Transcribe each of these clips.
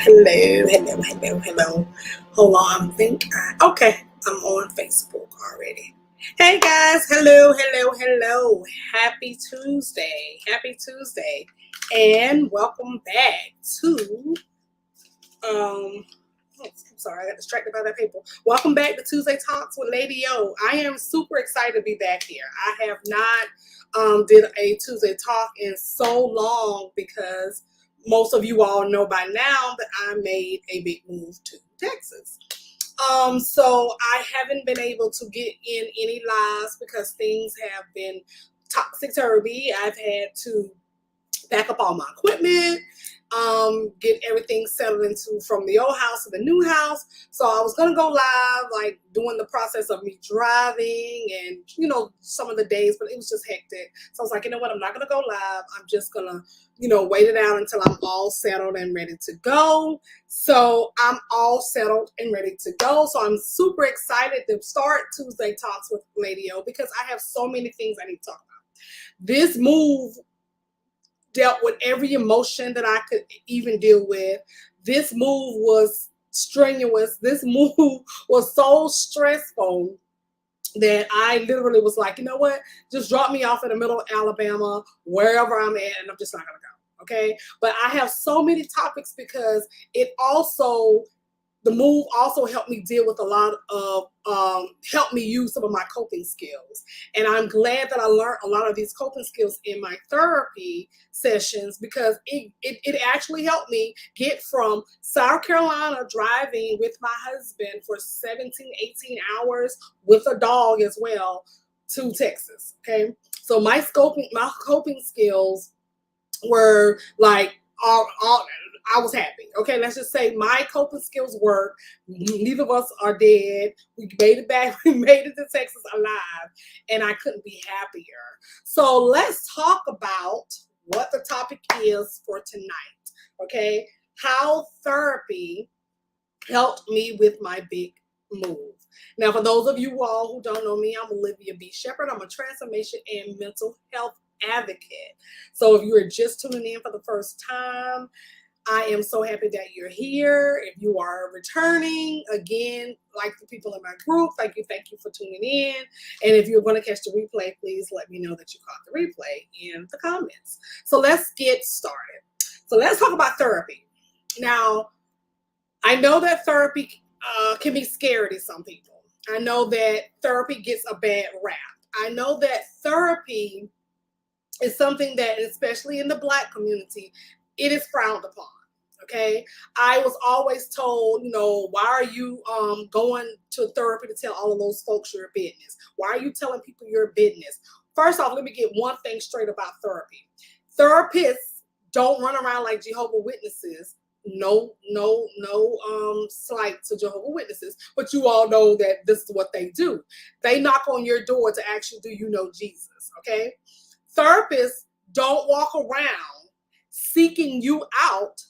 Hello. Hold on, okay, I'm on Facebook already. Hey guys, hello. Happy Tuesday, and welcome back to, I'm sorry, I got distracted by that paper. Welcome back to Tuesday Talks with Lady O. I am super excited to be back here. I have not did a Tuesday Talk in so long because most of you all know by now that I made a big move to Texas. So I haven't been able to get in any lives because things have been topsy-turvy. I've had to back up all my equipment, get everything settled into from the old house to the new house. So I was gonna go live, like doing the process of me driving and some of the days, but it was just hectic. So I was like, you know what, I'm not gonna go live. I'm just gonna, wait it out until I'm all settled and ready to go. So I'm all settled and ready to go. So I'm super excited to start Tuesday Talks with Lady O because I have so many things I need to talk about. This move dealt with every emotion that I could even deal with. This move was strenuous. This move was so stressful that I literally was like, you know what? Just drop me off in the middle of Alabama, wherever I'm at, and I'm just not going to go. Okay. But I have so many topics because the move also helped me deal with a lot of, helped me use some of my coping skills. And I'm glad that I learned a lot of these coping skills in my therapy sessions because it actually helped me get from South Carolina driving with my husband for 17, 18 hours with a dog as well to Texas. Okay. So my coping skills were like all I was happy. Okay, let's just say my coping skills work. Neither of us are dead. We made it back. We made it to Texas alive, and I couldn't be happier. So let's talk about what the topic is for tonight. Okay, how therapy helped me with my big move. Now, for those of you all who don't know me, I'm Olivia B. Shepherd. I'm a transformation and mental health advocate. So if you are just tuning in for the first time, I am so happy that you're here. If you are returning, again, like the people in my group, thank you for tuning in. And if you're going to catch the replay, please let me know that you caught the replay in the comments. So let's get started. So let's talk about therapy. Now, I know that therapy can be scary to some people. I know that therapy gets a bad rap. I know that therapy is something that, especially in the Black community, it is frowned upon. Okay, I was always told, why are you going to therapy to tell all of those folks your business? Why are you telling people your business? First off, let me get one thing straight about therapy. Therapists don't run around like Jehovah's Witnesses. No slight to Jehovah's Witnesses, but you all know that this is what they do. They knock on your door to ask you, do you know Jesus? Okay, therapists don't walk around seeking you out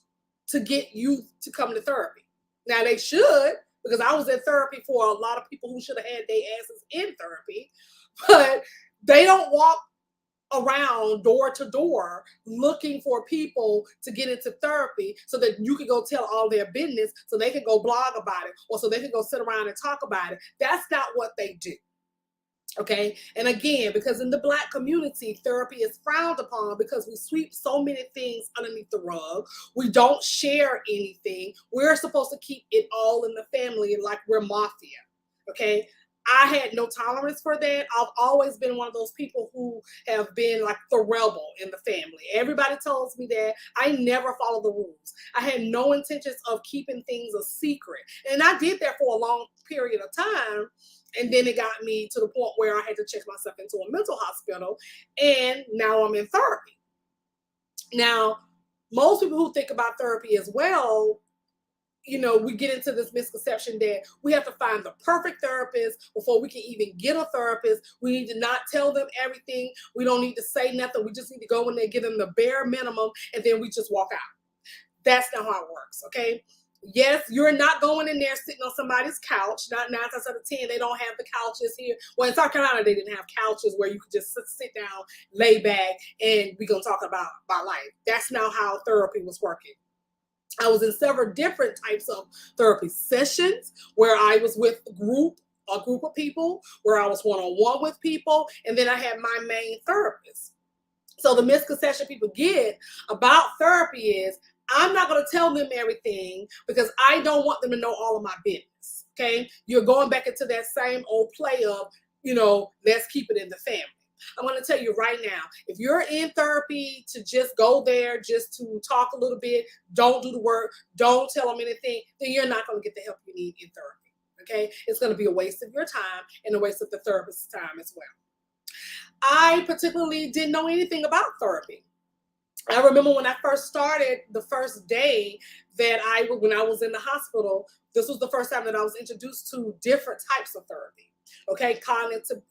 to get you to come to therapy. Now they should, because I was in therapy for a lot of people who should have had their asses in therapy, but they don't walk around door to door looking for people to get into therapy so that you can go tell all their business so they can go blog about it or so they can go sit around and talk about it. That's not what they do. Okay. And again, because in the Black community, therapy is frowned upon because we sweep so many things underneath the rug. We don't share anything. We're supposed to keep it all in the family like we're mafia. Okay. I had no tolerance for that. I've always been one of those people who have been like the rebel in the family. Everybody tells me that. I never follow the rules. I had no intentions of keeping things a secret. And I did that for a long period of time. And then it got me to the point where I had to check myself into a mental hospital. And now I'm in therapy. Now, most people who think about therapy as well, we get into this misconception that we have to find the perfect therapist before we can even get a therapist. We need to not tell them everything. We don't need to say nothing. We just need to go in there, give them the bare minimum, and then we just walk out. That's not how it works, okay? Yes, you're not going in there sitting on somebody's couch. Not 9 times out of 10, they don't have the couches here. Well, in South Carolina, they didn't have couches where you could just sit down, lay back, and we're going to talk about life. That's not how therapy was working. I was in several different types of therapy sessions where I was with a group of people, where I was one-on-one with people, and then I had my main therapist. So the misconception people get about therapy is I'm not going to tell them everything because I don't want them to know all of my business. Okay. You're going back into that same old play of, let's keep it in the family. I'm going to tell you right now, if you're in therapy to just go there, just to talk a little bit, don't do the work, don't tell them anything, then you're not going to get the help you need in therapy. Okay. It's going to be a waste of your time and a waste of the therapist's time as well. I particularly didn't know anything about therapy. I remember when I first started, the first day when I was in the hospital, this was the first time that I was introduced to different types of therapy. Okay, cognitive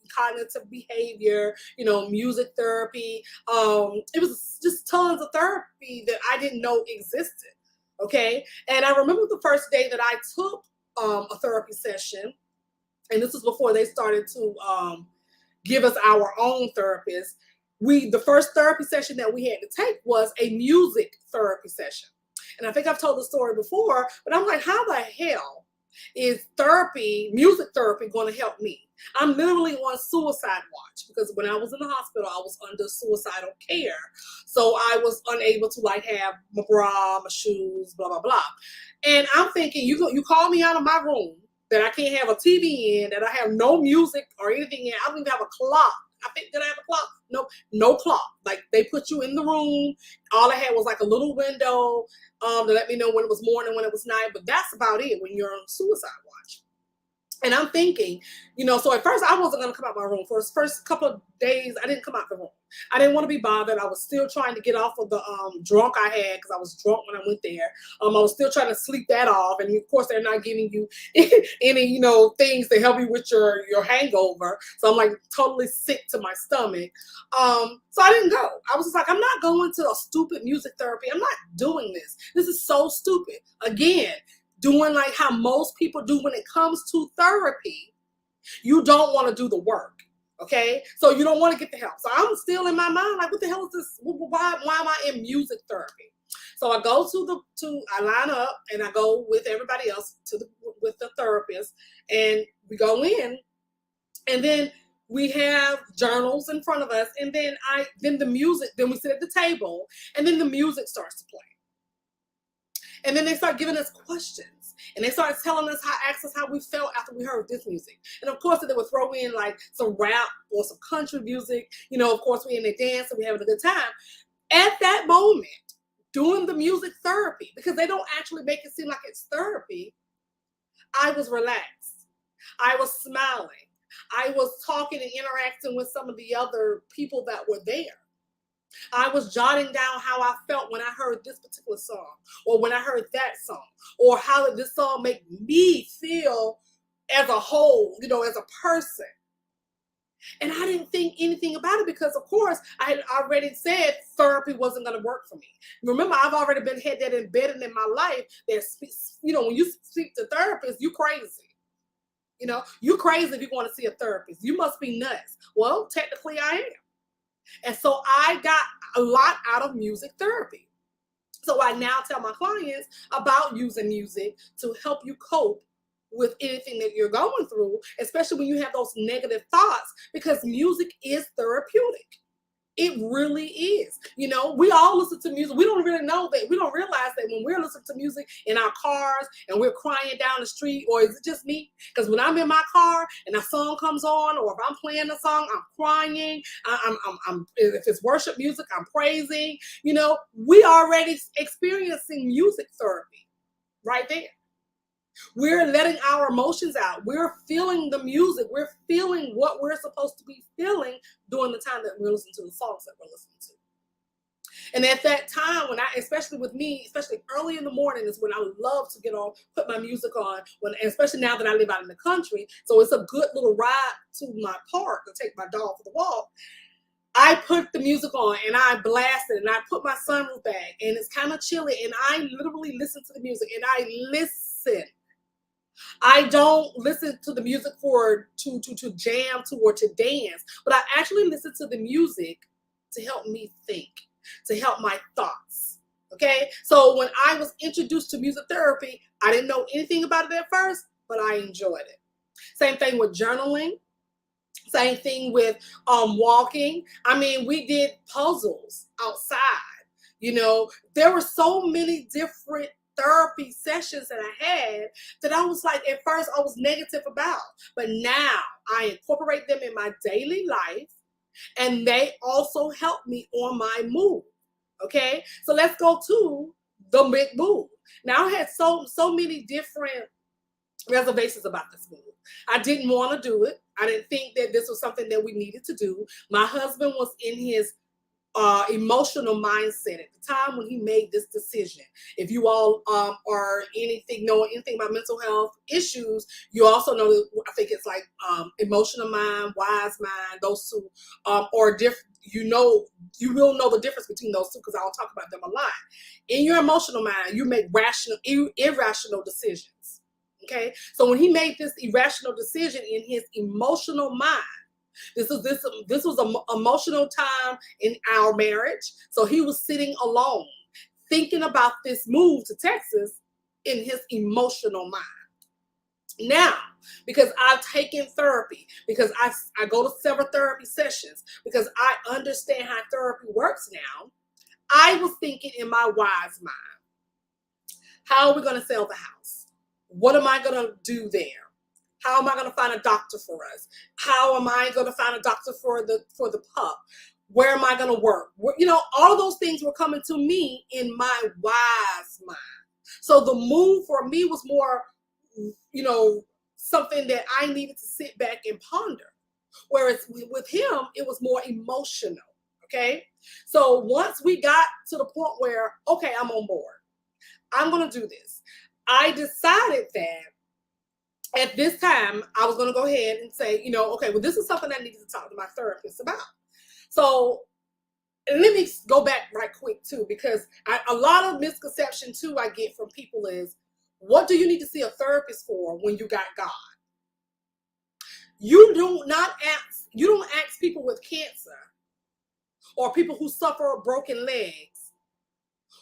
behavior, music therapy. It was just tons of therapy that I didn't know existed. Okay, and I remember the first day that I took a therapy session, and this was before they started to give us our own therapist. The first therapy session that we had to take was a music therapy session. And I think I've told the story before, but I'm like, how the hell is music therapy, going to help me? I'm literally on suicide watch because when I was in the hospital, I was under suicidal care. So I was unable to have my bra, my shoes, blah, blah, blah. And I'm thinking, you call me out of my room that I can't have a TV in, that I have no music or anything in. I don't even have a clock. I think, did I have a clock? No clock. Like, they put you in the room. All I had was like a little window to let me know when it was morning, when it was night. But that's about it when you're on suicide watch. And I'm thinking, so at first I wasn't going to come out my room. For the first couple of days, I didn't come out the room. I didn't want to be bothered. I was still trying to get off of the drunk I had, because I was drunk when I went there. I was still trying to sleep that off. And of course, they're not giving you any, things to help you with your hangover. So I'm like totally sick to my stomach. So I didn't go. I was just like, I'm not going to a stupid music therapy. I'm not doing this. This is so stupid. Again, doing like how most people do when it comes to therapy. You don't want to do the work. Okay, so you don't want to get the help. So I'm still in my mind like, what the hell is this? Why am I in music therapy? So I go I line up and I go with everybody else with the therapist, and we go in, and then we have journals in front of us, and then then we sit at the table, and then the music starts to play. And then they start giving us questions. And they start ask us how we felt after we heard this music. And of course, they would throw in like some rap or some country music. Of course, we in the dance and we having a good time. At that moment, doing the music therapy, because they don't actually make it seem like it's therapy, I was relaxed. I was smiling. I was talking and interacting with some of the other people that were there. I was jotting down how I felt when I heard this particular song, or when I heard that song, or how did this song make me feel as a whole, as a person. And I didn't think anything about it because, of course, I had already said therapy wasn't going to work for me. Remember, I've already had that embedded in my life that, when you speak to therapists, you crazy. You crazy if you want to see a therapist. You must be nuts. Well, technically I am. And so I got a lot out of music therapy. So I now tell my clients about using music to help you cope with anything that you're going through, especially when you have those negative thoughts, because music is therapeutic. It really is. We all listen to music. We don't really know that. We don't realize that when we're listening to music in our cars and we're crying down the street, or is it just me? Because when I'm in my car and a song comes on, or if I'm playing a song, I'm crying. If it's worship music, I'm praising. We already experiencing music therapy right there. We're letting our emotions out. We're feeling the music. We're feeling what we're supposed to be feeling during the time that we're listening to the songs that we're listening to. And at that time, especially with me, especially early in the morning is when I love to put my music on, especially now that I live out in the country. So it's a good little ride to my park to take my dog for the walk. I put the music on and I blast it, and I put my sunroof back, and it's kind of chilly, and I literally listen to the music, and I listen. I don't listen to the music to jam to or to dance, but I actually listen to the music to help me think, to help my thoughts. Okay, so when I was introduced to music therapy, I didn't know anything about it at first, but I enjoyed it. Same thing with journaling. Same thing with walking. I mean, we did puzzles outside. You know, there were so many different therapy sessions that I had that I was like, at first I was negative about, but now I incorporate them in my daily life, and they also help me on my move. Okay, so let's go to the big move. Now I had so many different reservations about this move. I didn't want to do it. I didn't think that this was something that we needed to do. My husband was in his emotional mindset at the time when he made this decision. If you all are know anything about mental health issues, you also know that I think it's like emotional mind, wise mind. Those two are different. You will know the difference between those two because I'll talk about them a lot. In your emotional mind, you make irrational decisions. Okay, so when he made this irrational decision in his emotional mind, this was an emotional time in our marriage. So he was sitting alone, thinking about this move to Texas in his emotional mind. Now, because I've taken therapy, because I go to several therapy sessions, because I understand how therapy works now, I was thinking in my wise mind, how are we going to sell the house? What am I going to do there? How am I going to find a doctor for us? How am I going to find a doctor for the pup? Where am I going to work? You know, all of those things were coming to me in my wise mind. So the move for me was more, you know, something that I needed to sit back and ponder. Whereas with him, it was more emotional. Okay. So once we got to the point where, okay, I'm on board, I'm going to do this, I decided that at this time, I was going to go ahead and say, you know, okay, well, this is something I needed to talk to my therapist about. So let me go back right quick, too, because a lot of misconception, too, I get from people is, what do you need to see a therapist for when you got God? You don't ask people with cancer or people who suffer broken legs,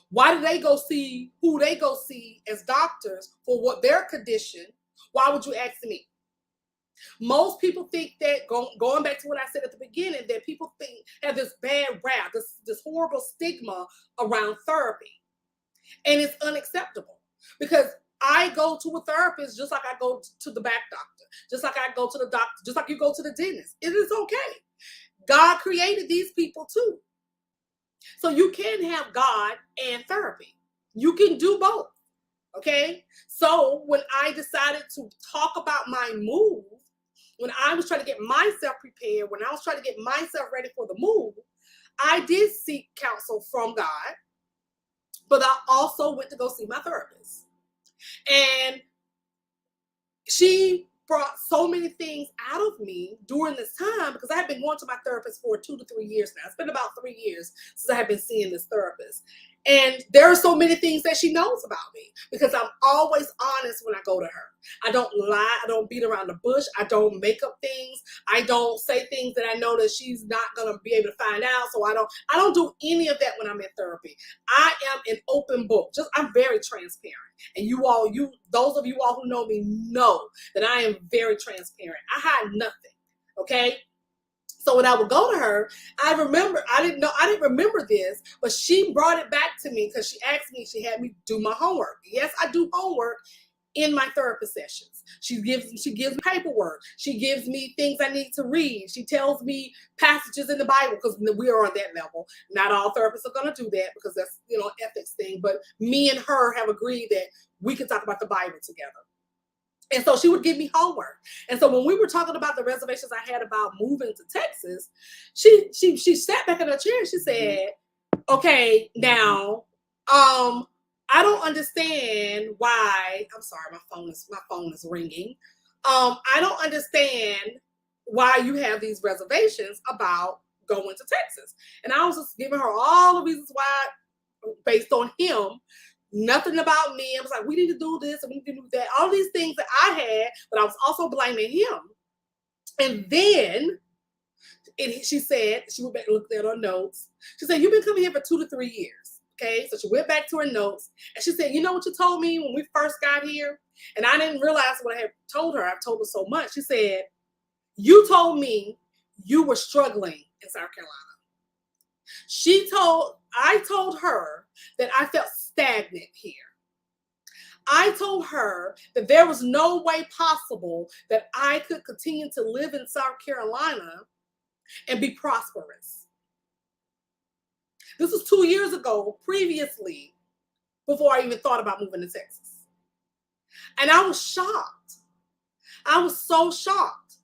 why do they go see who they go see as doctors for what their condition? Why would you ask me? Most people think that, going back to what I said at the beginning, that people have this bad rap, this horrible stigma around therapy. And it's unacceptable because I go to a therapist just like I go to the back doctor, just like I go to the doctor, just like you go to the dentist. It is okay. God created these people too. So you can have God and therapy. You can do both. Okay. So when I decided to talk about my move, when I was trying to get myself prepared, when I was trying to get myself ready for the move, I did seek counsel from God, but I also went to go see my therapist. And she brought so many things out of me during this time because I had been going to my therapist for 2 to 3 years now. It's been about 3 years since I have been seeing this therapist. And there are so many things that she knows about me because I'm always honest when I go to her. I don't lie. I don't beat around the bush. I don't make up things. I don't say things that I know that she's not going to be able to find out. So I don't do any of that when I'm in therapy. I am an open book. I'm very transparent. And those of you all who know me know that I am very transparent. I hide nothing. Okay. So when I would go to her, I didn't remember this, but she brought it back to me because she asked me, she had me do my homework. Yes, I do homework in my therapist sessions. She gives me paperwork. She gives me things I need to read. She tells me passages in the Bible because we are on that level. Not all therapists are going to do that because that's, ethics thing. But me and her have agreed that we can talk about the Bible together. And so she would give me homework. And so when we were talking about the reservations I had about moving to Texas, she sat back in her chair and she said, okay, now, I don't understand why. I'm sorry, my phone is ringing. I don't understand why you have these reservations about going to Texas. And I was just giving her all the reasons why based on him. Nothing about me. I was like, we need to do this and we need to do that. All these things that I had, but I was also blaming him. And then she said, she went back and looked at her notes. She said, you've been coming here for 2 to 3 years. Okay, so she went back to her notes and she said, you know what you told me when we first got here? And I didn't realize what I had told her. I've told her so much. She said, you told me you were struggling in South Carolina. I told her that I felt stagnant here. I told her that there was no way possible that I could continue to live in South Carolina and be prosperous. This was 2 years ago, previously, before I even thought about moving to Texas. And I was shocked. I was so shocked.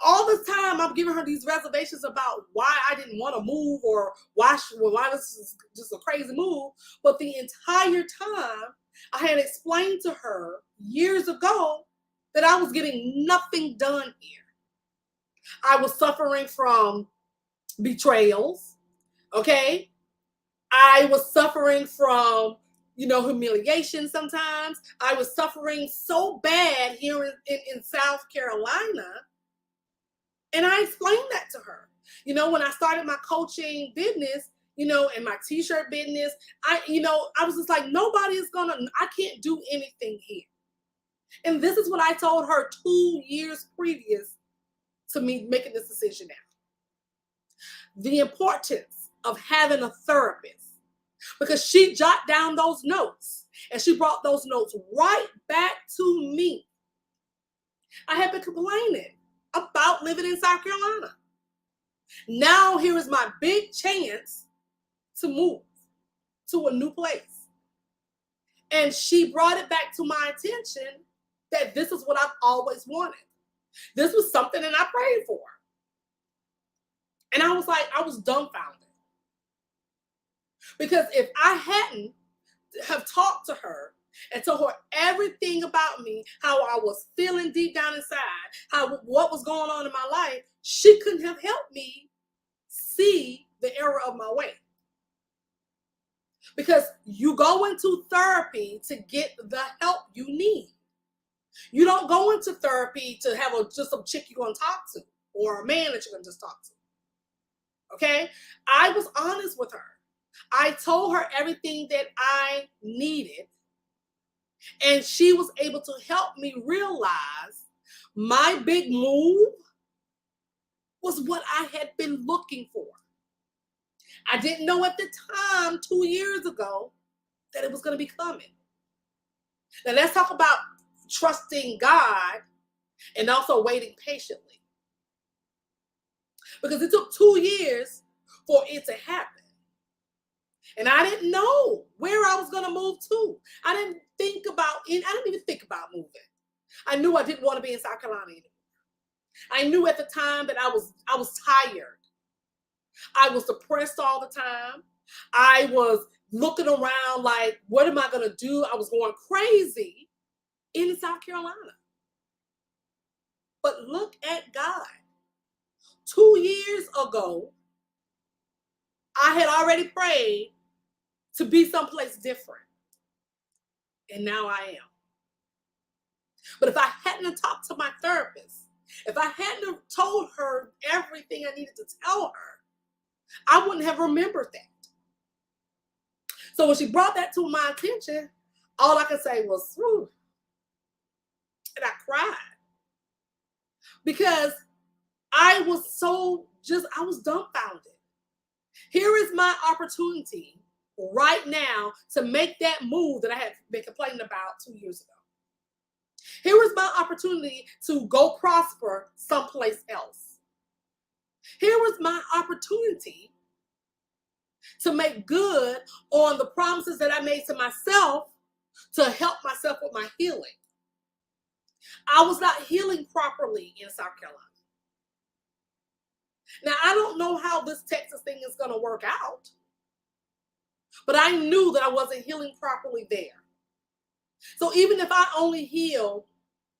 All the time I'm giving her these reservations about why I didn't want to move or why this is just a crazy move. But the entire time I had explained to her years ago that I was getting nothing done here. I was suffering from betrayals, okay? I was suffering from, humiliation sometimes. I was suffering so bad here in South Carolina. And I explained that to her. When I started my coaching business, and my t-shirt business, I was just like, I can't do anything here. And this is what I told her 2 years previous to me making this decision now. The importance of having a therapist, because she jotted down those notes and she brought those notes right back to me. I had been complaining about living in South Carolina. Now here is my big chance to move to a new place. And she brought it back to my attention that this is what I've always wanted. This was something that I prayed for. And I was dumbfounded. Because if I hadn't have talked to her and told her everything about me, how I was feeling deep down inside, what was going on in my life, she couldn't have helped me see the error of my way. Because you go into therapy to get the help you need. You don't go into therapy to have just some chick you're going to talk to or a man that you're going to just talk to. Okay? I was honest with her. I told her everything that I needed. And she was able to help me realize my big move was what I had been looking for. I didn't know at the time, 2 years ago, that it was going to be coming. Now let's talk about trusting God and also waiting patiently. Because it took 2 years for it to happen. And I didn't know where I was going to move to. I didn't even think about moving. I knew I didn't want to be in South Carolina anymore. I knew at the time that I was tired. I was depressed all the time. I was looking around like, what am I going to do? I was going crazy in South Carolina. But look at God. 2 years ago, I had already prayed to be someplace different. And now I am. But if I hadn't talked to my therapist, if I hadn't told her everything I needed to tell her, I wouldn't have remembered that. So when she brought that to my attention, all I could say was, whew. And I cried. Because I was dumbfounded. Here is my opportunity right now to make that move that I had been complaining about 2 years ago. Here is my opportunity to go prosper someplace else. Here was my opportunity to make good on the promises that I made to myself to help myself with my healing. I was not healing properly in South Carolina. Now, I don't know how this Texas thing is going to work out, but I knew that I wasn't healing properly there. So even if I only heal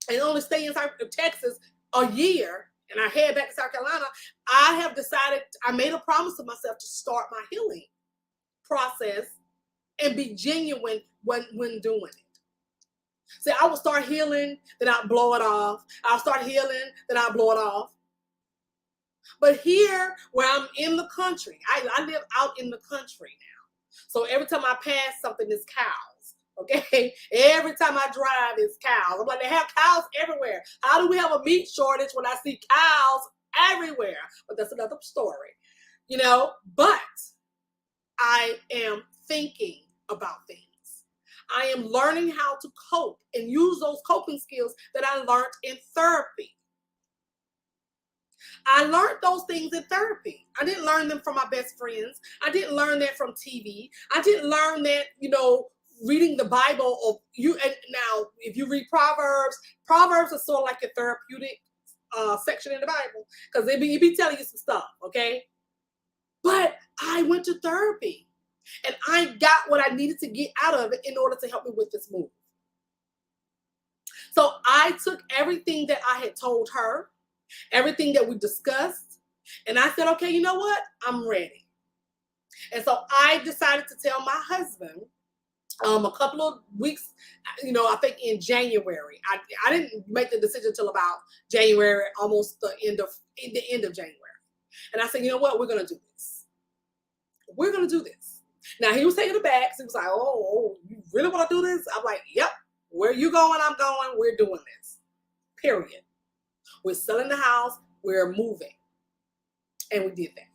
and only stay in Texas a year and I head back to South Carolina, I made a promise to myself to start my healing process and be genuine when doing it. See, I will start healing, then I'll blow it off. I'll start healing, then I'll blow it off. But here, where I'm in the country, I live out in the country now. So every time I pass something, it's cows. Okay, every time I drive, it's cows. I'm like, they have cows everywhere. How do we have a meat shortage when I see cows everywhere? But that's another story, you know. But I am thinking about things. I am learning how to cope and use those coping skills that I learned in therapy. I learned those things in therapy. I didn't learn them from my best friends. I didn't learn that from TV. I didn't learn that, reading the Bible. Or you. And now, if you read Proverbs, Proverbs are sort of like a therapeutic section in the Bible, because it be telling you some stuff, okay? But I went to therapy, and I got what I needed to get out of it in order to help me with this move. So I took everything that I had told her, everything that we discussed, and I said, okay, you know what? I'm ready. And so I decided to tell my husband a couple of weeks, I think in January. I didn't make the decision until about January, almost the end of January. And I said, you know what? We're going to do this. We're going to do this. Now, he was taking it back. So he was like, oh, you really want to do this? I'm like, yep. Where you going? I'm going. We're doing this. Period. We're selling the house. We're moving. And we did that.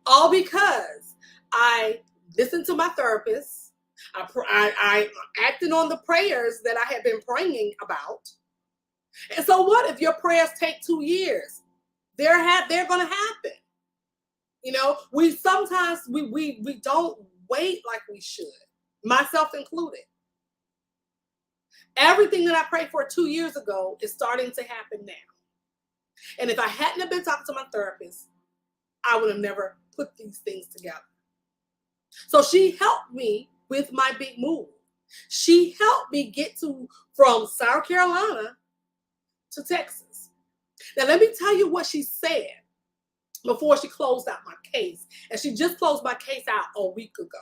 All because I listened to my therapist. I acted on the prayers that I had been praying about. And so what if your prayers take 2 years? They're going to happen. We sometimes we don't wait like we should, myself included. Everything that I prayed for 2 years ago is starting to happen now. And if I hadn't have been talking to my therapist, I would have never put these things together. So she helped me with my big move. She helped me get from South Carolina to Texas. Now, let me tell you what she said before she closed out my case. And she just closed my case out a week ago,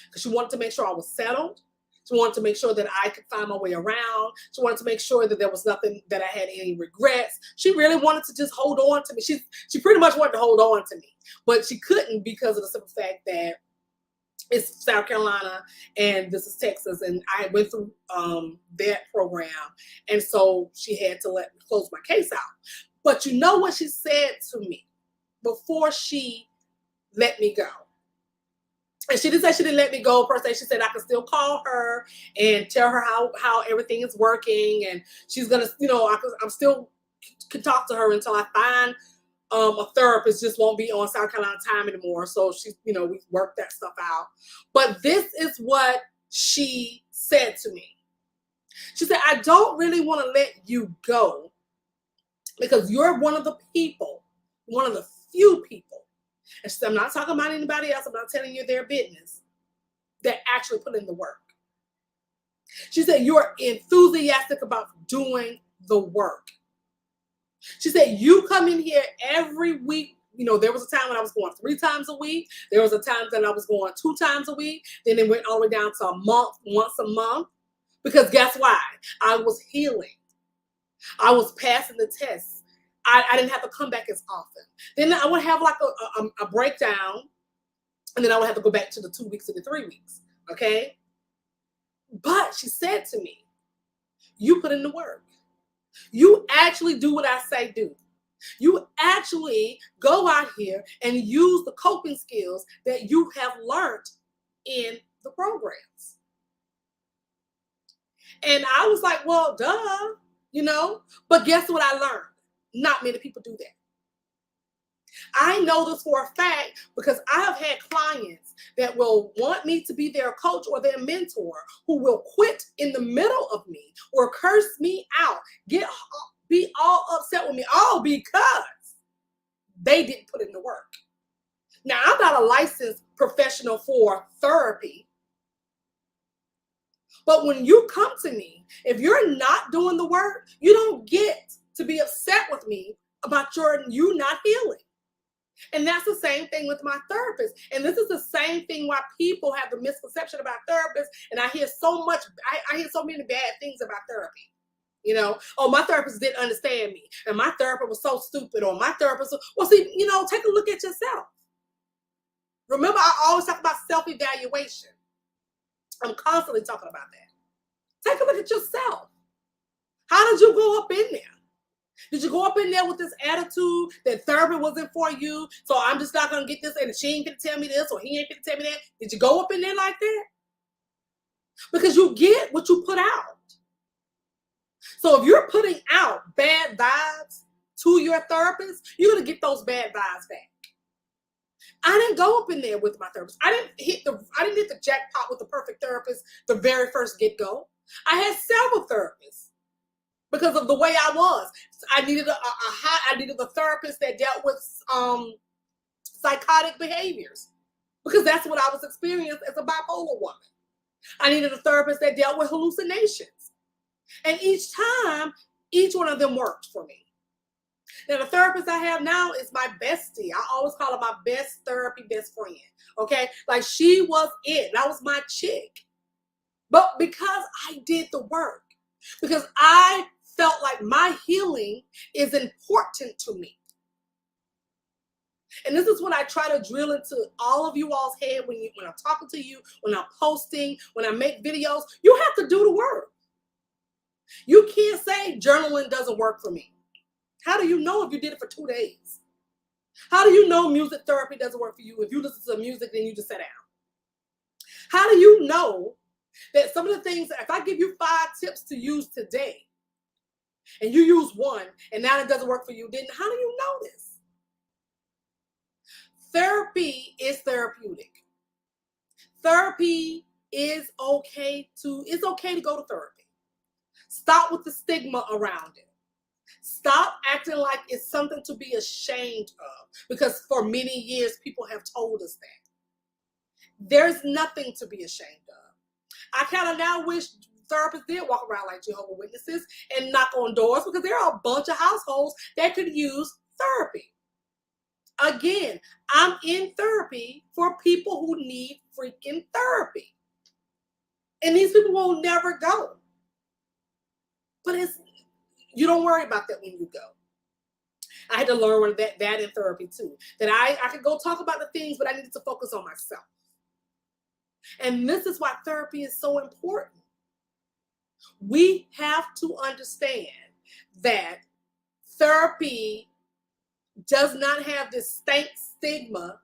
because she wanted to make sure I was settled. She wanted to make sure that I could find my way around. She wanted to make sure that there was nothing, that I had any regrets. She really wanted to just hold on to me. She pretty much wanted to hold on to me, but she couldn't, because of the simple fact that it's South Carolina and this is Texas, and I went through that program, and so she had to let me close my case out. But you know what she said to me before she let me go? And she didn't say she didn't let me go per se. She said I could still call her and tell her how everything is working, and she's gonna, I'm still can talk to her until I find a therapist. Just won't be on South Carolina time anymore. So she's, we worked that stuff out. But this is what she said to me. She said, I don't really want to let you go, because you're one of the few people. And she said, I'm not talking about anybody else. I'm not telling you their business, that actually put in the work. She said, you're enthusiastic about doing the work. She said, you come in here every week. There was a time when I was going 3 times a week. There was a time that I was going 2 times a week. Then it went all the way down to once a month. Because guess why? I was healing. I was passing the tests. I didn't have to come back as often. Then I would have like a breakdown, and then I would have to go back to the 2 weeks and the 3 weeks. Okay? But she said to me, you put in the work. You actually do what I say do. You actually go out here and use the coping skills that you have learned in the programs. And I was like, well, duh, But guess what I learned? Not many people do that. I know this for a fact, because I have had clients that will want me to be their coach or their mentor, who will quit in the middle of me or curse me out, be all upset with me, all because they didn't put in the work. Now, I'm not a licensed professional for therapy, but when you come to me, if you're not doing the work, you don't get to be upset with me about you not healing. And that's the same thing with my therapist. And this is the same thing why people have the misconception about therapists. And I hear so much, I hear so many bad things about therapy. Oh, my therapist didn't understand me, and my therapist was so stupid, or my therapist, well, see, take a look at yourself. Remember, I always talk about self-evaluation. I'm constantly talking about that. Take a look at yourself. How did you go up in there? Did you go up in there with this attitude that therapy wasn't for you? So I'm just not going to get this, and she ain't going to tell me this, or he ain't going to tell me that. Did you go up in there like that? Because you get what you put out. So if you're putting out bad vibes to your therapist, you're going to get those bad vibes back. I didn't go up in there with my therapist. I didn't hit the jackpot with the perfect therapist the very first get-go. I had several therapists because of the way I was. I needed a therapist that dealt with psychotic behaviors, because that's what I was experiencing as a bipolar woman. I needed a therapist that dealt with hallucinations. And each time, each one of them worked for me. Now, the therapist I have now is my bestie. I always call her my best therapy best friend. Okay? Like, she was it. That was my chick. But because I did the work, because I felt like my healing is important to me. And this is what I try to drill into all of you all's head when I'm talking to you, when I'm posting, when I make videos. You have to do the work. You can't say journaling doesn't work for me. How do you know if you did it for 2 days? How do you know music therapy doesn't work for you if you listen to music then you just sit down? How do you know that some of the things, if I give you 5 tips to use today and you use one and now it doesn't work for you, then how do you know this? Therapy is therapeutic. Therapy is it's okay to go to therapy. Stop with the stigma around it. Stop acting like it's something to be ashamed of, because for many years people have told us that. There's nothing to be ashamed of. I kind of now wish therapists did walk around like Jehovah's Witnesses and knock on doors, because there are a bunch of households that could use therapy. Again, I'm in therapy for people who need freaking therapy. And these people will never go. But you don't worry about that when you go. I had to learn that in therapy too. That I could go talk about the things, but I needed to focus on myself. And this is why therapy is so important. We have to understand that therapy does not have this stank stigma,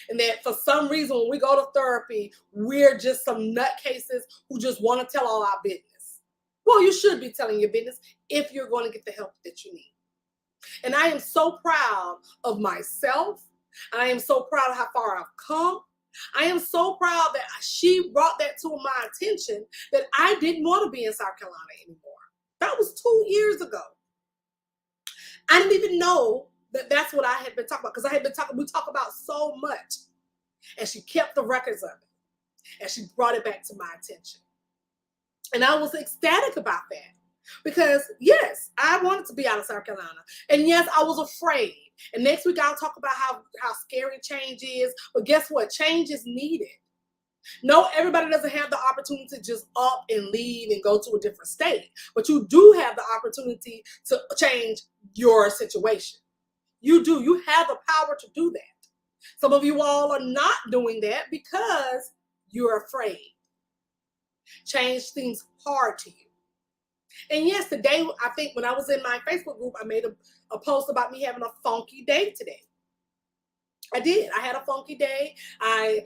and that for some reason when we go to therapy, we're just some nutcases who just want to tell all our business. Well, you should be telling your business if you're going to get the help that you need. And I am so proud of myself. I am so proud of how far I've come. I am so proud that she brought that to my attention, that I didn't want to be in South Carolina anymore. That was 2 years ago. I didn't even know that that's what I had been talking about, because we talk about so much. And she kept the records of it. And she brought it back to my attention. And I was ecstatic about that, because yes, I wanted to be out of South Carolina. And yes, I was afraid. And next week I'll talk about how scary change is. But guess what? Change is needed. No, everybody doesn't have the opportunity to just up and leave and go to a different state. But you do have the opportunity to change your situation. You do. You have the power to do that. Some of you all are not doing that because you're afraid. Change seems hard to you. And yes, today, I think when I was in my Facebook group, I made a post about me having a funky day today. I did. I had a funky day. I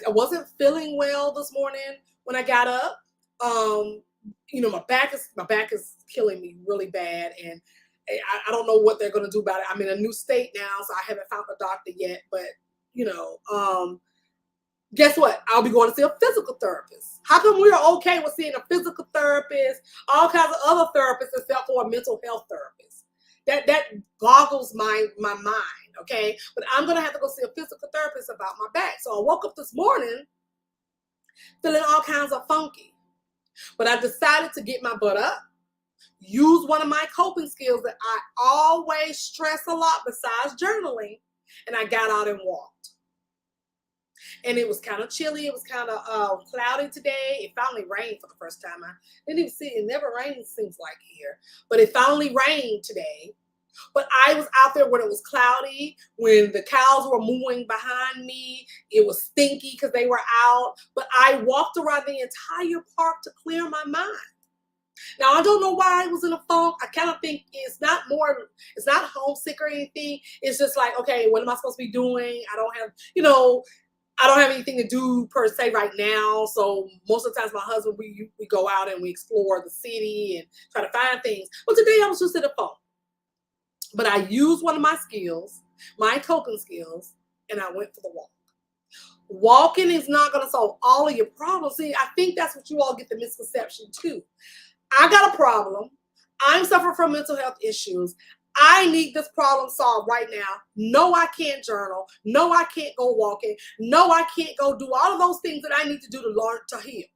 wasn't feeling well this morning when I got up. My back is killing me really bad, and I don't know what they're going to do about it. I'm in a new state now, so I haven't found a doctor yet. But guess what? I'll be going to see a physical therapist. How come we're okay with seeing a physical therapist, all kinds of other therapists, except for a mental health therapist? That boggles my mind, okay? But I'm going to have to go see a physical therapist about my back. So I woke up this morning feeling all kinds of funky. But I decided to get my butt up, use one of my coping skills that I always stress a lot besides journaling, and I got out and walked. And it was kind of chilly. It was kind of cloudy today. It finally rained for the first time. I didn't even see it. It never rains, seems like, here. But it finally rained today. But I was out there when it was cloudy, when the cows were mooing behind me. It was stinky because they were out. But I walked around the entire park to clear my mind. Now, I don't know why I was in a funk. I kind of think it's not homesick or anything. It's just like, okay, what am I supposed to be doing? I don't have, I don't have anything to do per se right now. So most of the times my husband, we go out and we explore the city and try to find things. But today I was just in a funk. But I used one of my skills, my coping skills, and I went for the walk. Walking is not going to solve all of your problems. See, I think that's what you all get the misconception too. I got a problem. I'm suffering from mental health issues. I need this problem solved right now. No, I can't journal. No, I can't go walking. No, I can't go do all of those things that I need to do to learn to heal.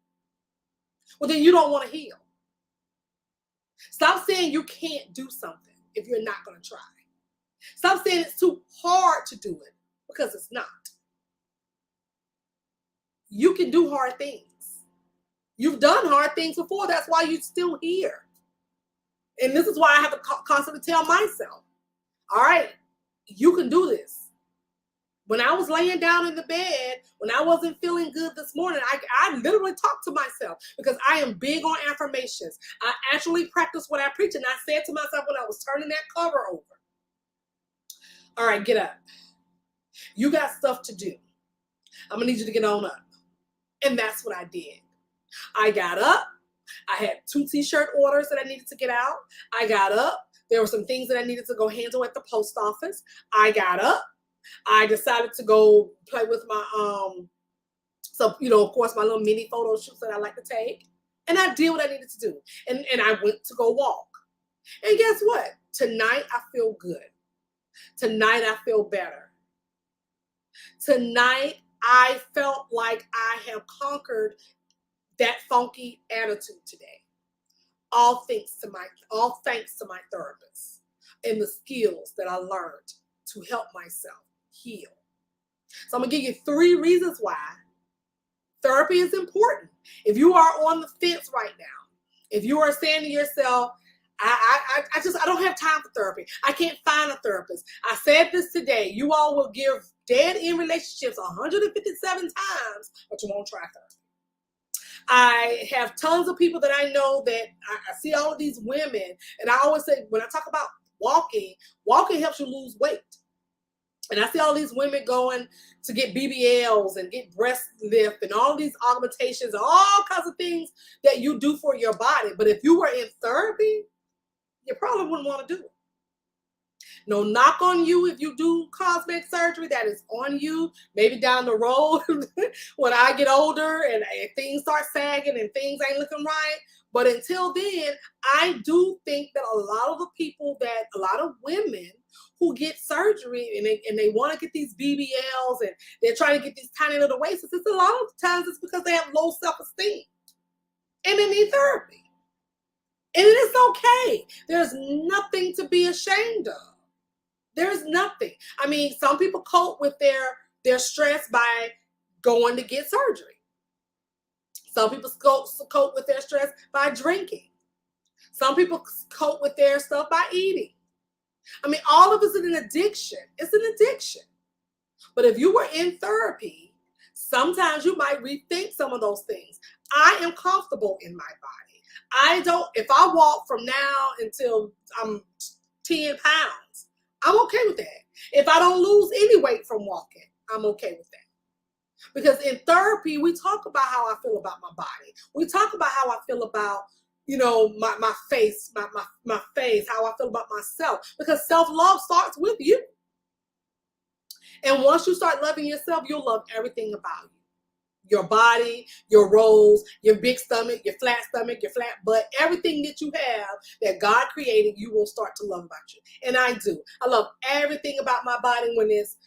Well, then you don't want to heal. Stop saying you can't do something if you're not going to try. Stop saying it's too hard to do it, because it's not. You can do hard things. You've done hard things before. That's why you're still here. And this is why I have to constantly tell myself, all right, you can do this. When I was laying down in the bed, when I wasn't feeling good this morning, I literally talked to myself, because I am big on affirmations. I actually practice what I preach. And I said to myself when I was turning that cover over, all right, get up. You got stuff to do. I'm going to need you to get on up. And that's what I did. I got up. I had 2 t-shirt orders that I needed to get out. I got up. There were some things that I needed to go handle at the post office. I got up. I decided to go play with my, of course, my little mini photo shoots that I like to take. And I did what I needed to do. And I went to go walk. And guess what? Tonight, I feel good. Tonight, I feel better. Tonight, I felt like I have conquered that funky attitude today. All thanks to my therapist and the skills that I learned to help myself heal. So I'm gonna give you 3 reasons why therapy is important. If you are on the fence right now, if you are saying to yourself, I don't have time for therapy. I can't find a therapist. I said this today. You all will give dead end relationships 157 times, but you won't try therapy. I have tons of people that I know that I see all of these women, and I always say, when I talk about walking helps you lose weight. And I see all these women going to get BBLs and get breast lift and all these augmentations and all kinds of things that you do for your body. But if you were in therapy, you probably wouldn't want to do it. No knock on you if you do cosmetic surgery. That is on you. Maybe down the road when I get older and things start sagging and things ain't looking right. But until then, I do think that a lot of women who get surgery and they want to get these BBLs and they're trying to get these tiny little waists, it's a lot of times it's because they have low self-esteem and they need therapy. And it is okay. There's nothing to be ashamed of. There's nothing. I mean, some people cope with their stress by going to get surgery. Some people cope with their stress by drinking. Some people cope with their stuff by eating. I mean, all of it's an addiction. It's an addiction. But if you were in therapy, sometimes you might rethink some of those things. I am comfortable in my body. If I walk from now until I'm 10 pounds, I'm okay with that. If I don't lose any weight from walking, I'm okay with that. Because in therapy, we talk about how I feel about my body. We talk about how I feel about, my face, my face, how I feel about myself. Because self-love starts with you. And once you start loving yourself, you'll love everything about you. Your body, your rolls, your big stomach, your flat butt, everything that you have that God created, you will start to love about you. And I do. I love everything about my body when it's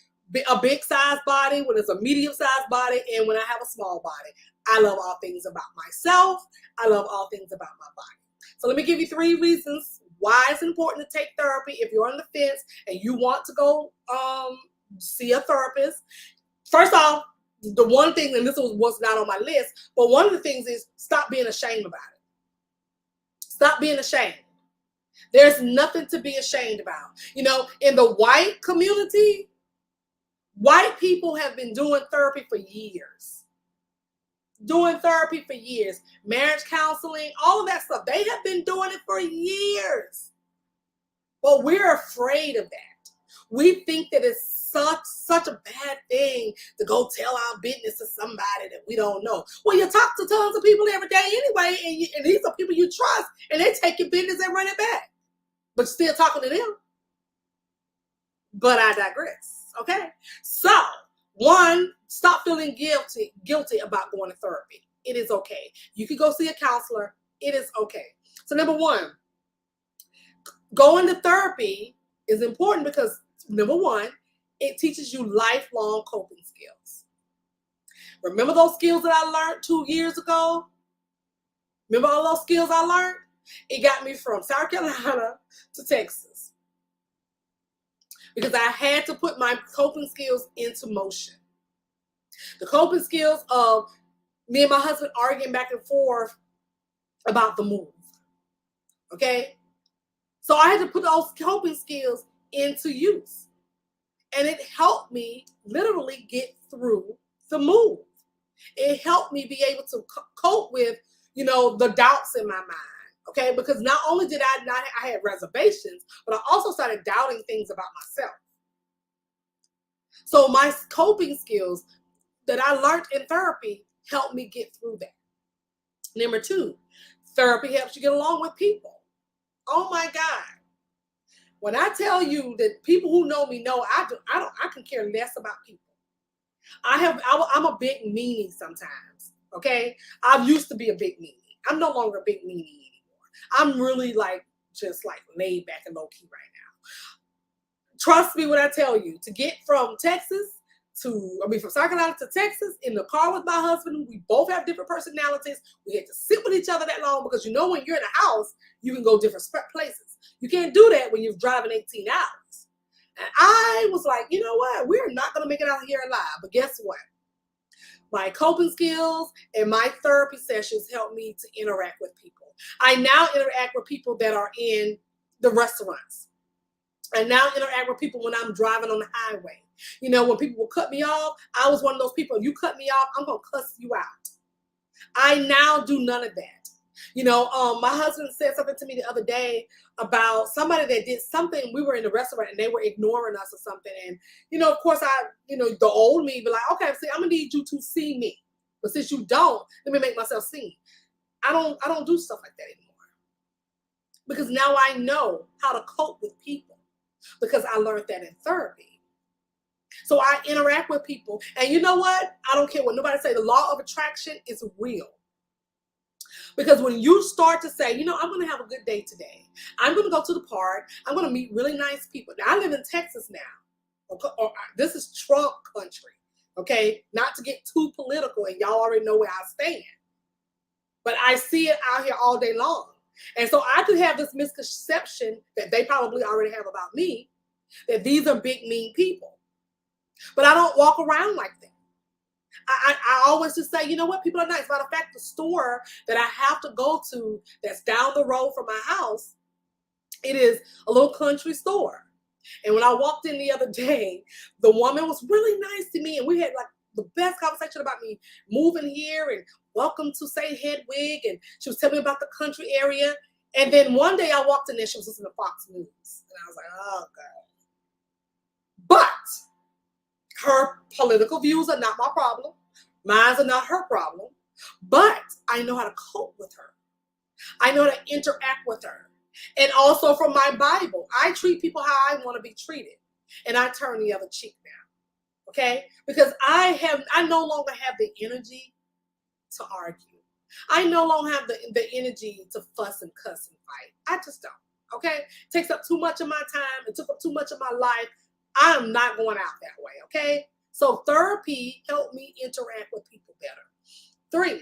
a big size body, when it's a medium size body, and when I have a small body. I love all things about myself. I love all things about my body. So let me give you 3 reasons why it's important to take therapy if you're on the fence and you want to go see a therapist. First off, the one thing, and this was what's not on my list, but one of the things is stop being ashamed about it. Stop being ashamed. There's nothing to be ashamed about. You know, in the white community, white people have been doing therapy for years. Doing therapy for years. Marriage counseling, all of that stuff. They have been doing it for years. But we're afraid of that. We think that it's such a bad thing to go tell our business to somebody that we don't know. Well, you talk to tons of people every day anyway, and these are people you trust, and they take your business and run it back. But still talking to them. But I digress. Okay. So, one, stop feeling guilty about going to therapy. It is okay. You can go see a counselor. It is okay. So, number one, going to therapy is important because, number one, it teaches you lifelong coping skills. Remember those skills that I learned 2 years ago? Remember all those skills I learned? It got me from South Carolina to Texas because I had to put my coping skills into motion. The coping skills of me and my husband arguing back and forth about the move. Okay? So I had to put those coping skills into use. And it helped me literally get through the move. It helped me be able to cope with, the doubts in my mind. Okay, because not only did I had reservations, but I also started doubting things about myself. So my coping skills that I learned in therapy helped me get through that. Number two, therapy helps you get along with people. Oh my God. When I tell you that people who know me know I can care less about people. I'm a big meanie sometimes. Okay. I used to be a big meanie. I'm no longer a big meanie anymore. I'm really just laid back and low key right now. Trust me when I tell you, to get from from South Carolina to Texas in the car with my husband, we both have different personalities. We had to sit with each other that long because when you're in a house, you can go different places. You can't do that when you're driving 18 hours. And I was like, you know what? We're not going to make it out here alive. But guess what? My coping skills and my therapy sessions help me to interact with people. I now interact with people that are in the restaurants. I now interact with people when I'm driving on the highway. When people will cut me off, I was one of those people. You cut me off, I'm going to cuss you out. I now do none of that. My husband said something to me the other day about somebody that did something. We were in the restaurant and they were ignoring us or something. And, of course, the old me be like, okay, see, I'm going to need you to see me. But since you don't, let me make myself seen. I don't do stuff like that anymore. Because now I know how to cope with people because I learned that in therapy. So I interact with people. And you know what? I don't care what nobody say. The law of attraction is real. Because when you start to say, I'm going to have a good day today. I'm going to go to the park. I'm going to meet really nice people. Now, I live in Texas now. This is Trump country. Okay? Not to get too political, and y'all already know where I stand. But I see it out here all day long. And so I could have this misconception that they probably already have about me, that these are big, mean people. But I don't walk around like that. I always just say, you know what, people are nice. Matter of fact, the store that I have to go to that's down the road from my house, it is a little country store. And when I walked in the other day, the woman was really nice to me. And we had the best conversation about me moving here and welcome to St. Hedwig. And she was telling me about the country area. And then one day I walked in there, she was listening to Fox News. And I was like, oh, God. But her political views are not my problem. Mine are not her problem. But I know how to cope with her. I know how to interact with her. And also from my Bible, I treat people how I want to be treated. And I turn the other cheek now. Okay? Because I no longer have the energy to argue. I no longer have the energy to fuss and cuss and fight. I just don't. Okay? It takes up too much of my time. It took up too much of my life. I am not going out that way, okay? So therapy helped me interact with people better. 3,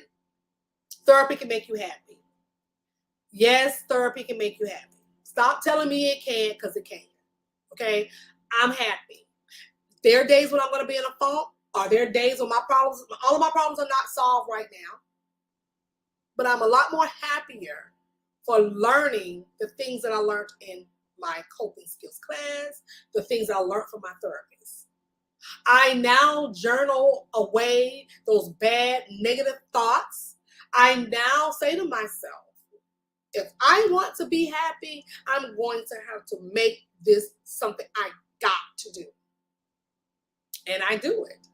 therapy can make you happy. Yes, therapy can make you happy. Stop telling me it can't, because it can, okay? I'm happy. There are days when I'm going to be in a funk. Are there days when all of my problems are not solved right now? But I'm a lot more happier for learning the things that I learned in my coping skills class, the things that I learned from my therapist. I now journal away those bad, negative thoughts. I now say to myself, if I want to be happy, I'm going to have to make this something I got to do. And I do it.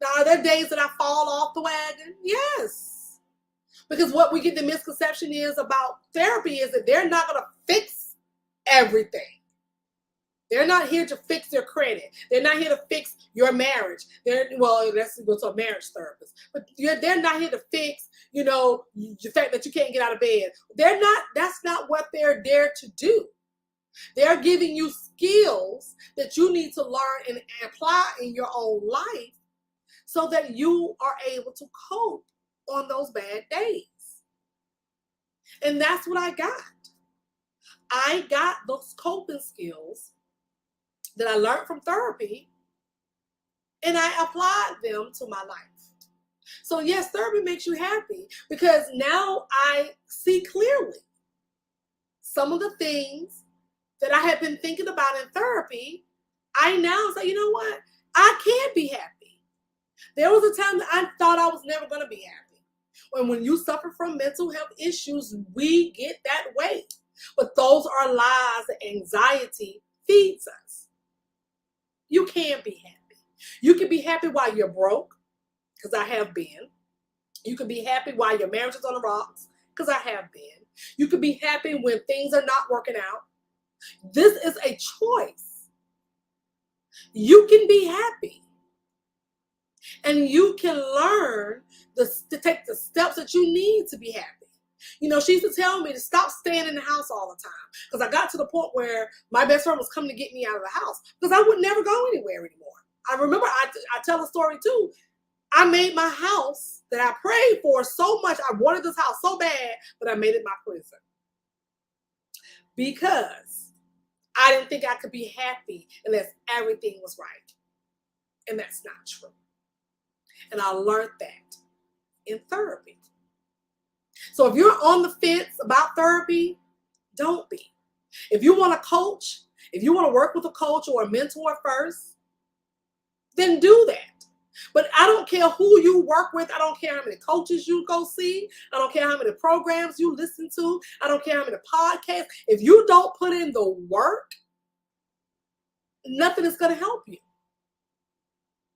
Now, are there days that I fall off the wagon? Yes. Because what we get the misconception is about therapy is that they're not going to fix everything. They're not here to fix your credit. They're not here to fix your marriage. Let's go to a marriage therapist. But they're not here to fix, the fact that you can't get out of bed. That's not what they're there to do. They're giving you skills that you need to learn and apply in your own life so that you are able to cope on those bad days. And that's what I got. I got those coping skills that I learned from therapy, and I applied them to my life. So yes, therapy makes you happy because now I see clearly some of the things that I had been thinking about in therapy. I now say, you know what? I can be happy. There was a time that I thought I was never going to be happy. When you suffer from mental health issues, we get that way. But those are lies that anxiety feeds us. You can be happy. You can be happy while you're broke, because I have been. You can be happy while your marriage is on the rocks, because I have been. You can be happy when things are not working out. This is a choice. You can be happy. And you can learn to take the steps that you need to be happy. She used to tell me to stop staying in the house all the time, because I got to the point where my best friend was coming to get me out of the house because I would never go anywhere anymore. I remember I tell a story too. I made my house that I prayed for so much. I wanted this house so bad, but I made it my prison because I didn't think I could be happy unless everything was right. And that's not true. And I learned that in therapy. So if you're on the fence about therapy, don't be. If you want a coach, if you want to work with a coach or a mentor first, then do that. But I don't care who you work with. I don't care how many coaches you go see. I don't care how many programs you listen to. I don't care how many podcasts. If you don't put in the work, nothing is going to help you.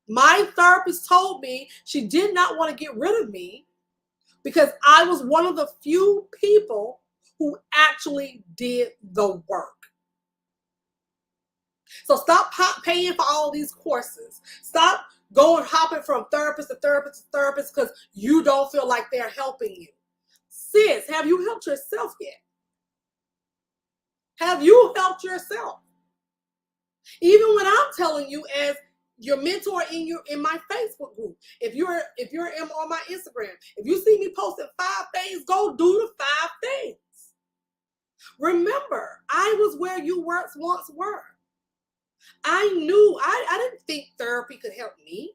My therapist told me she did not want to get rid of me because I was one of the few people who actually did the work. So stop paying for all these courses. Stop hopping from therapist to therapist to therapist because you don't feel like they're helping you. Sis, have you helped yourself yet? Have you helped yourself? Even when I'm telling you as your mentor in my Facebook group, if you're on my Instagram, if you see me posting 5 things, go do the 5 things. Remember, I was where you once were. I knew I didn't think therapy could help me.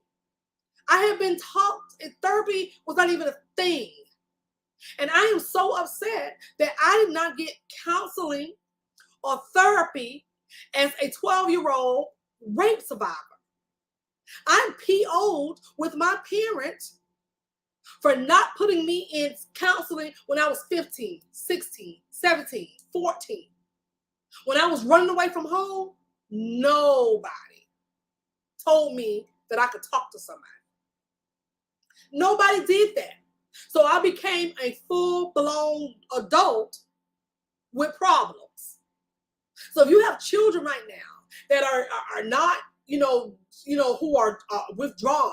I had been taught therapy was not even a thing. And I am so upset that I did not get counseling or therapy as a 12-year-old rape survivor. I'm PO'd with my parents for not putting me in counseling when I was 15, 16, 17, 14. When I was running away from home, nobody told me that I could talk to somebody. Nobody did that. So I became a full-blown adult with problems. So if you have children right now that are not, who are withdrawn,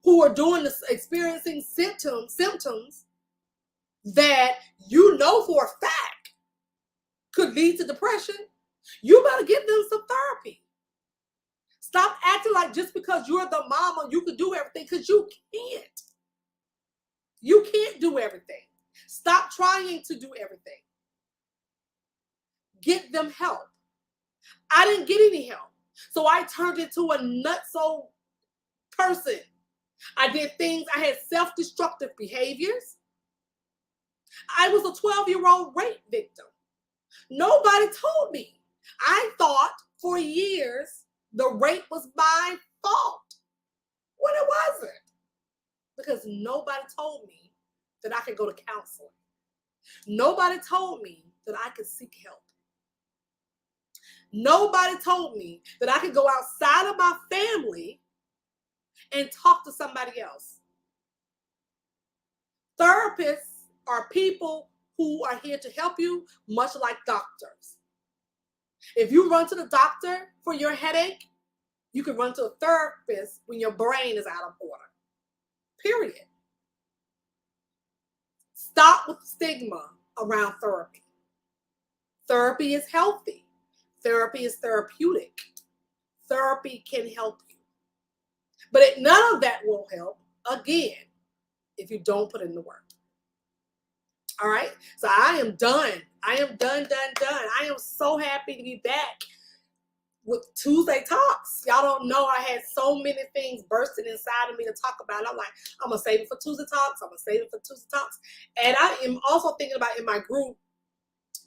who are experiencing symptoms that for a fact could lead to depression, you better give them some therapy. Stop acting like just because you're the mama, you can do everything, because you can't. You can't do everything. Stop trying to do everything. Get them help. I didn't get any help. So I turned into a nutso person. I did things, I had self-destructive behaviors. I was a 12-year-old rape victim. Nobody told me. I thought for years the rape was my fault when it wasn't, because nobody told me that I could go to counseling. Nobody told me that I could seek help. Nobody told me that I could go outside of my family and talk to somebody else. Therapists are people who are here to help you, much like doctors. If you run to the doctor for your headache, you can run to a therapist when your brain is out of order. Period. Stop with the stigma around therapy. Therapy is healthy. Therapy is therapeutic. Therapy can help you. But none of that will help, again, if you don't put in the work. All right? So I am done. I am done. I am so happy to be back with Tuesday Talks. Y'all don't know, I had so many things bursting inside of me to talk about. I'm like, I'm going to save it for Tuesday Talks. And I am also thinking about in my group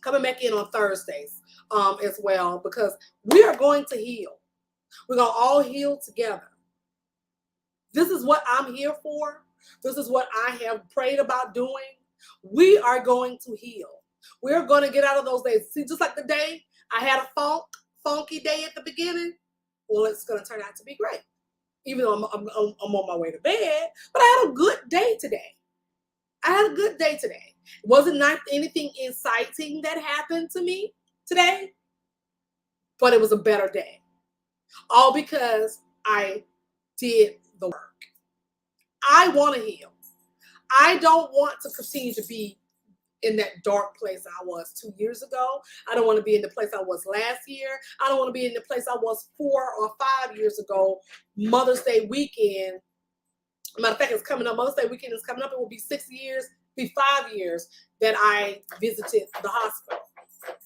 coming back in on Thursdays as well, because we are going to heal. We're going to all heal together. This is what I'm here for. This is what I have prayed about doing. We are going to heal. We're going to get out of those days. See, just like the day I had a funky day at the beginning, well, it's going to turn out to be great. Even though I'm on my way to bed, but I had a good day today. It wasn't not anything inciting that happened to me today, but it was a better day. All because I did the work. I want to heal. I don't want to continue to be in that dark place I was 2 years ago. I don't want to be in the place I was last year. I don't want to be in the place I was 4 or 5 years ago. Mother's Day weekend. Matter of fact, it's coming up. Mother's Day weekend is coming up. It will be 6 years, be 5 years that I visited the hospital.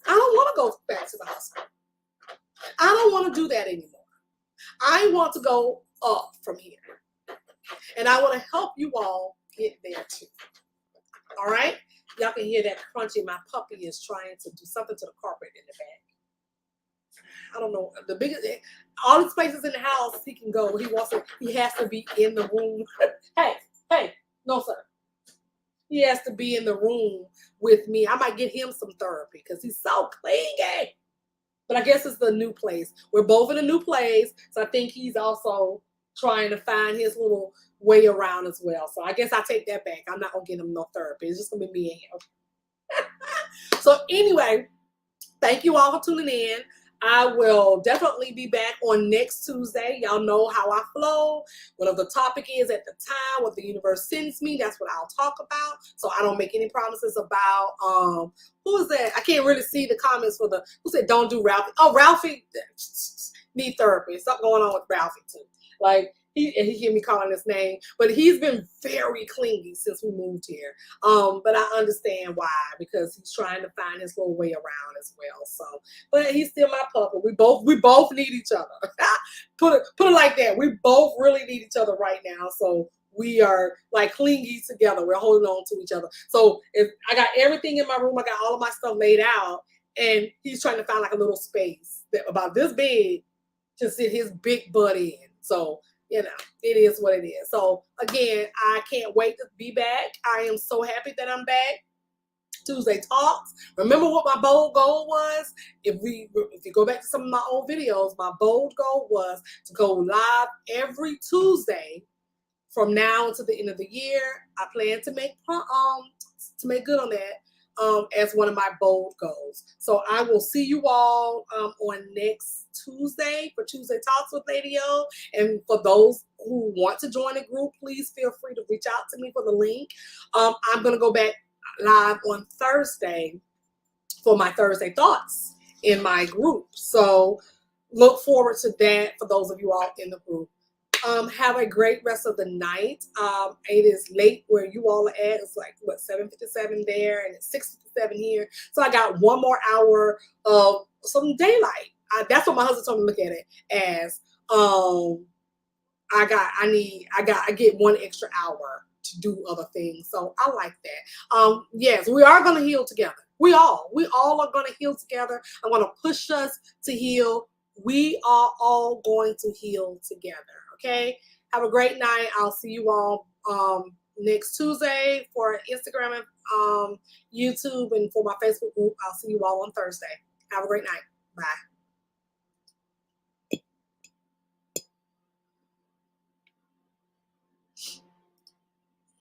I don't want to go back to the hospital. I don't want to do that anymore. I want to go up from here. And I want to help you all get there too. All right? Y'all can hear that crunchy. My puppy is trying to do something to the carpet in the back. I don't know. The biggest, all these places in the house he can go. He has to be in the room. Hey, no sir. He has to be in the room with me. I might get him some therapy because he's so clingy. But I guess it's the new place. We're both in a new place. So I think he's also trying to find his little way around as well. So I guess I take that back. I'm not going to get him no therapy. It's just going to be me and him. So anyway, thank you all for tuning in. I will definitely be back on next Tuesday. Y'all know how I flow. Whatever the topic is at the time, what the universe sends me, that's what I'll talk about. So I don't make any promises about, who is that? I can't really see the comments for who said don't do Ralphie. Oh, Ralphie need therapy. Something going on with Ralphie too. Like, he hear me calling his name, but he's been very clingy since we moved here. But I understand why, because he's trying to find his little way around as well. So, but he's still my puppy. We both need each other. Put it like that. We both really need each other right now. So we are like clingy together. We're holding on to each other. So if I got everything in my room, I got all of my stuff laid out, and he's trying to find like a little space that about this big to sit his big butt in. So, you know, it is what it is. So again, I can't wait to be back. I am so happy that I'm back. Tuesday Talks. Remember what my bold goal was? If you go back to some of my old videos, my bold goal was to go live every Tuesday from now until the end of the year. I plan to make good on that as one of my bold goals. So I will see you all on next Tuesday for Tuesday Talks with Lady O. And for those who want to join the group, please feel free to reach out to me for the link. I'm going to go back live on Thursday for my Thursday Thoughts in my group. So look forward to that for those of you all in the group. Have a great rest of the night. It is late where you all are at. It's like, 7:57 there, and it's 6:57 here. So I got one more hour of some daylight. That's what my husband told me to look at it as. I get one extra hour to do other things. So I like that. Yes, we are going to heal together. We all are going to heal together. I'm going to push us to heal. We are all going to heal together. Okay. Have a great night. I'll see you all next Tuesday for Instagram and YouTube, and for my Facebook group. I'll see you all on Thursday. Have a great night. Bye.